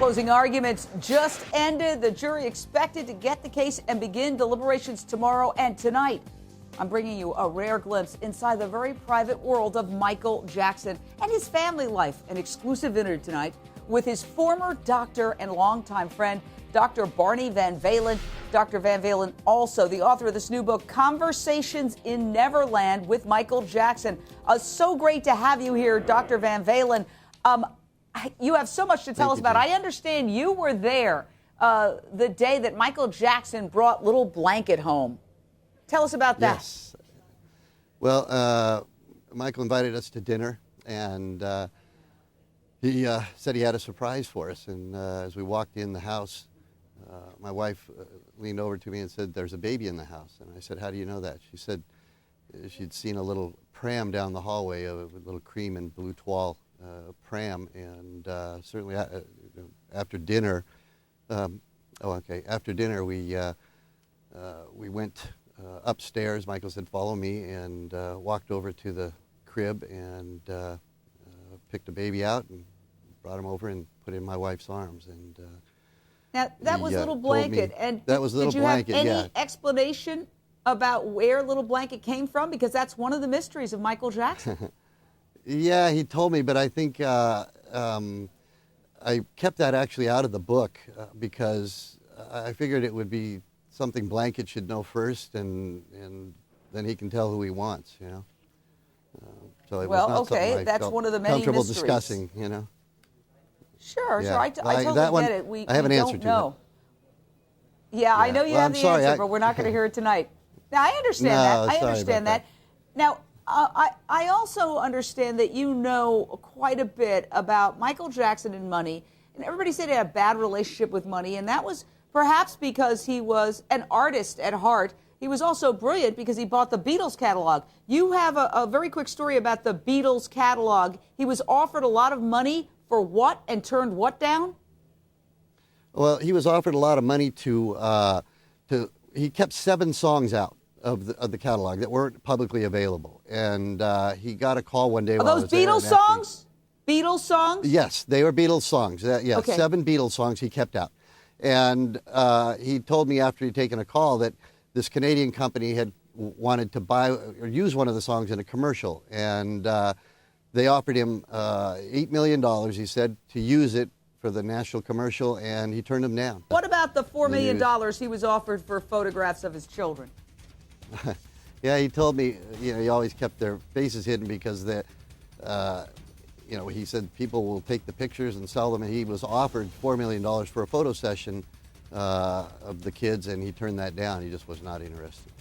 Closing arguments just ended. The jury expected to get the case and begin deliberations tomorrow and tonight. I'm bringing you a rare glimpse inside the very private world of Michael Jackson and his family life. An exclusive interview tonight with his former doctor and longtime friend, Dr. Barney Van Valen. Dr. Van Valen, also the author of this new book, Conversations in Neverland with Michael Jackson. So great to have you here, Dr. Van Valen. You have so much to tell us about. I understand you were there the day that Michael Jackson brought Little Blanket home. Tell us about that. Yes. Well, Michael invited us to dinner, and he said he had a surprise for us. And as we walked in the house, my wife leaned over to me and said, "There's a baby in the house." And I said, "How do you know that?" She said she'd seen a little pram down the hallway, a little cream and blue toile pram. And certainly after dinner, after dinner we went upstairs. Michael said, "Follow me," and walked over to the crib and picked a baby out and brought him over and put it in my wife's arms. And now, that was Little Blanket. And that was Little Blanket, did you have any explanation about where Little Blanket came from? Because that's one of the mysteries of Michael Jackson. Yeah, he told me, but I think I kept that actually out of the book because I figured it would be something Blanket should know first, and then he can tell who he wants, you know. So it was not something I that's felt one of the many comfortable mysteries. discussing, you know. Sure, Yeah. I totally get it. I have an answer to know. Yeah, I know you have the answer, but we're not going to hear it tonight. Now, I understand that. I understand that. Now, I also understand that you know quite a bit about Michael Jackson and money, and everybody said he had a bad relationship with money, and that was perhaps because he was an artist at heart. He was also brilliant because he bought the Beatles catalog. You have a very quick story about the Beatles catalog. He was offered a lot of money for what and turned what down? Well, he was offered a lot of money he kept 7 songs out of the catalog that weren't publicly available. And he got a call one day. Are those Beatles songs? Beatles songs? Yes, they were Beatles songs. Yeah, okay. 7 Beatles songs he kept out. And he told me after he'd taken a call that this Canadian company had wanted to buy or use one of the songs in a commercial. And they offered him $8 million, he said, to use it for the national commercial, and he turned them down. What about the $4 million he was offered for photographs of his children? Yeah, he told me, he always kept their faces hidden because he said people will take the pictures and sell them, and he was offered $4 million for a photo session of the kids, and he turned that down. He just was not interested.